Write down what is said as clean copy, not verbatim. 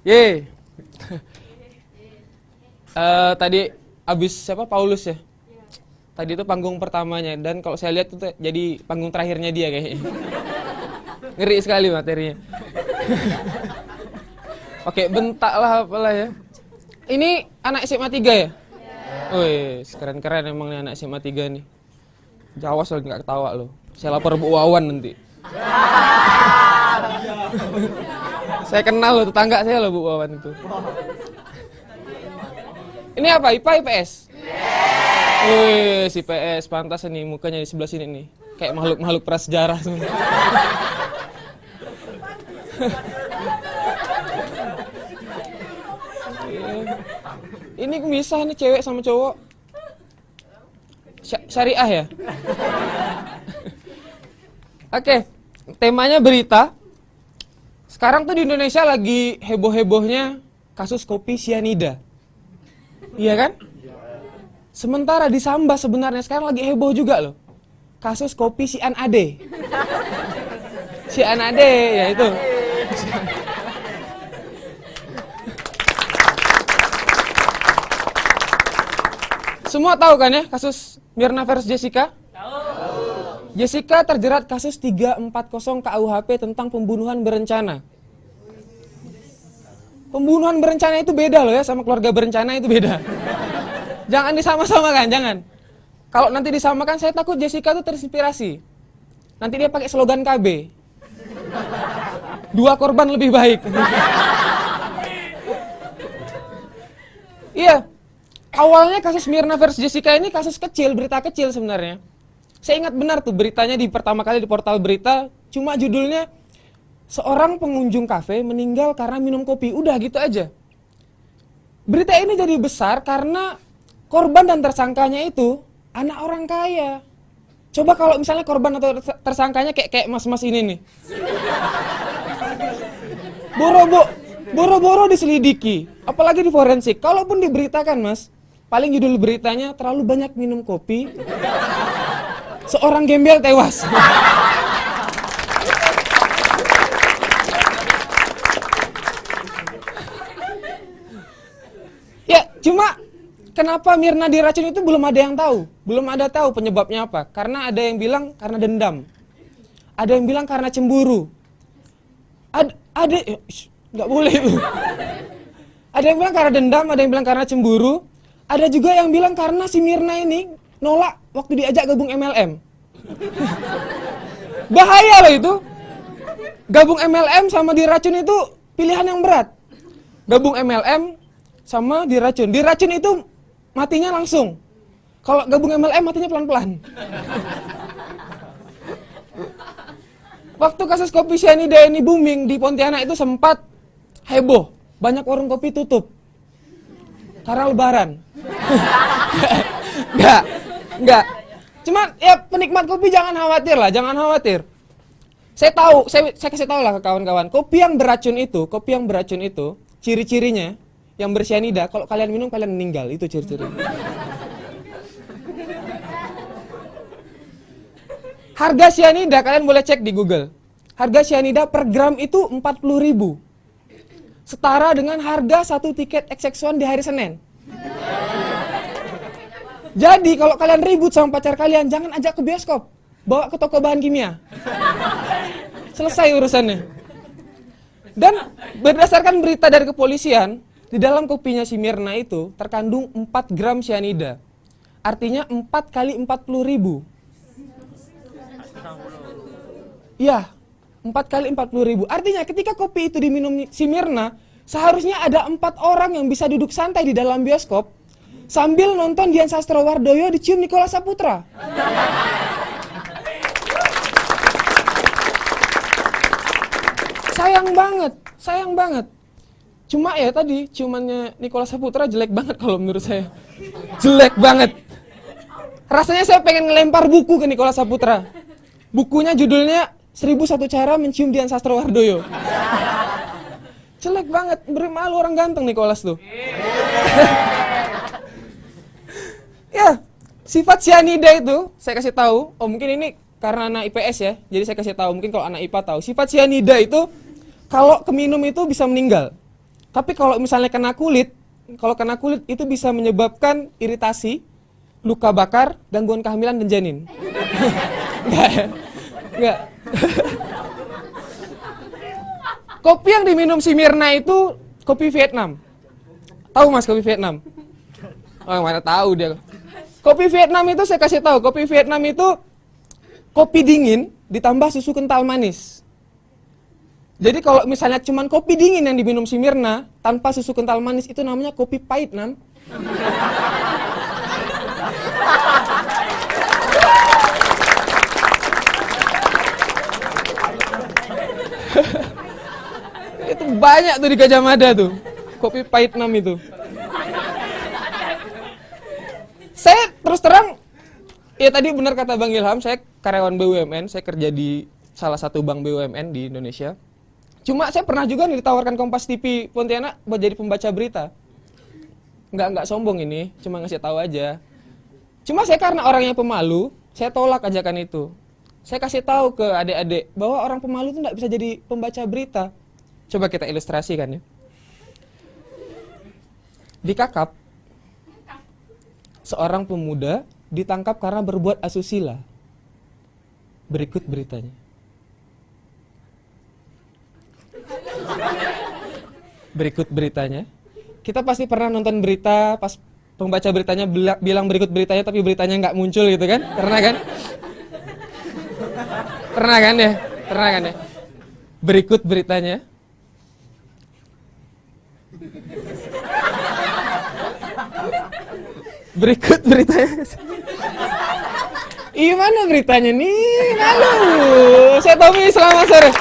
Ye. Tadi abis siapa Paulus ya? Tadi itu panggung pertamanya dan kalau saya lihat itu jadi panggung terakhirnya dia kayaknya. Ngeri sekali materinya. Pakai bentak lah apalah ya. Ini anak SMA 3 ya? Wih, keren-keren emang nih anak SMA 3 nih. Jawas loh, nggak ketawa loh. Saya lapor Bu Wawan nanti. Saya kenal loh, tetangga saya loh Bu Wawan itu. Ini apa? IPA IPS? Wih, si PS pantas nih mukanya di sebelah sini nih. Kayak makhluk-makhluk prasejarah semua. Ini misah nih cewek sama cowok. Syariah ya? Oke, temanya berita. Sekarang tuh di Indonesia lagi heboh-hebohnya kasus kopi sianida. Iya kan? Sementara di Sambas sebenarnya sekarang lagi heboh juga loh. Kasus kopi Sian Ade. Sian Ade, ya itu. Semua tahu kan ya kasus Mirna versus Jessica? Tahu. Jessica terjerat kasus 340 KUHP tentang pembunuhan berencana. Pembunuhan berencana itu beda loh ya, sama keluarga berencana itu beda. Jangan disama-samakan, jangan. Kalau nanti disamakan, saya takut Jessica tuh terinspirasi. Nanti dia pakai slogan KB. 2 korban lebih baik. Iya. Awalnya kasus Mirna versus Jessica ini kasus kecil, berita kecil sebenarnya. Saya ingat benar tuh beritanya di pertama kali di portal berita, cuma judulnya seorang pengunjung kafe meninggal karena minum kopi. Udah gitu aja. Berita ini jadi besar karena korban dan tersangkanya itu anak orang kaya. Coba kalau misalnya korban atau tersangkanya kayak mas-mas ini nih. Boro-boro diselidiki, apalagi di forensik. Kalaupun diberitakan mas, paling judul beritanya terlalu banyak minum kopi, seorang gembel tewas. Ya, cuma kenapa Mirna diracun itu belum ada yang tahu. Belum ada tahu penyebabnya apa. Karena ada yang bilang karena dendam. Ada yang bilang karena cemburu. Nggak boleh itu. Ada yang bilang karena dendam, ada yang bilang karena cemburu. Ada juga yang bilang karena si Mirna ini nolak waktu diajak gabung MLM. Bahaya loh itu. Gabung MLM sama diracun itu pilihan yang berat. Gabung MLM sama diracun. Diracun itu matinya langsung. Kalau gabung MLM matinya pelan-pelan. Waktu kasus kopi sianida ini booming di Pontianak itu sempat heboh. Banyak warung kopi tutup. Karena lebaran. Enggak. Cuma ya penikmat kopi jangan khawatir lah, jangan khawatir. Saya kasih tahu lah ke kawan-kawan. Kopi yang beracun itu, ciri-cirinya yang bersianida, kalau kalian minum kalian meninggal, itu ciri-cirinya. Harga sianida kalian boleh cek di Google. Harga sianida per gram itu 40.000. Setara dengan harga 1 tiket XX1 di hari Senin. Jadi kalau kalian ribut sama pacar kalian, jangan ajak ke bioskop. Bawa ke toko bahan kimia. Selesai urusannya. Dan berdasarkan berita dari kepolisian, di dalam kopinya si Mirna itu terkandung 4 gram sianida. Artinya 4 kali 40.000. Iya, 4 kali 40.000. Artinya ketika kopi itu diminum si Mirna, seharusnya ada 4 orang yang bisa duduk santai di dalam bioskop sambil nonton Dian Sastrowardoyo dicium Nicholas Saputra. Sayang banget. Cuma ya tadi ciumannya Nicholas Saputra jelek banget kalau menurut saya. Jelek banget. Rasanya saya pengen ngelempar buku ke Nicholas Saputra. Bukunya judulnya 1001 Cara Mencium Dian Sastrowardoyo. Jelek banget, bermalu orang ganteng Nicholas tuh. Ya, sifat sianida itu saya kasih tahu. Oh mungkin ini karena anak IPS ya, jadi saya kasih tahu. Mungkin kalau anak IPA tahu. Sifat sianida itu kalau keminum itu bisa meninggal. Tapi kalau misalnya kena kulit, itu bisa menyebabkan iritasi, luka bakar, gangguan kehamilan dan janin. Enggak. Kopi yang diminum si Mirna itu kopi Vietnam. Tahu Mas kopi Vietnam? Oh, mana tahu dia. Kopi Vietnam itu saya kasih tahu, kopi Vietnam itu kopi dingin ditambah susu kental manis. Jadi kalau misalnya cuman kopi dingin yang diminum si Mirna tanpa susu kental manis itu namanya kopi pahit, Nam. Itu banyak tuh di Gajah Mada tuh. Kopi pahit 6 itu. Saya terus terang, ya tadi benar kata Bang Ilham, saya karyawan BUMN, saya kerja di salah satu bank BUMN di Indonesia. Cuma saya pernah juga nih ditawarkan Kompas TV Pontianak buat jadi pembaca berita. Nggak sombong ini, cuma ngasih tahu aja. Cuma saya karena orang yang pemalu, saya tolak ajakan itu. Saya kasih tahu ke adik-adik bahwa orang pemalu itu nggak bisa jadi pembaca berita. Coba kita ilustrasikan ya. Di Kakap, seorang pemuda ditangkap karena berbuat asusila. Berikut beritanya. Berikut beritanya. Kita pasti pernah nonton berita, pas pembaca beritanya bilang berikut beritanya, tapi beritanya nggak muncul gitu kan? Pernah kan? Pernah kan ya? Pernah kan ya? Berikut beritanya. Berikut beritanya. Iya, mana beritanya nih? Halo, saya Tommy, selamat sore.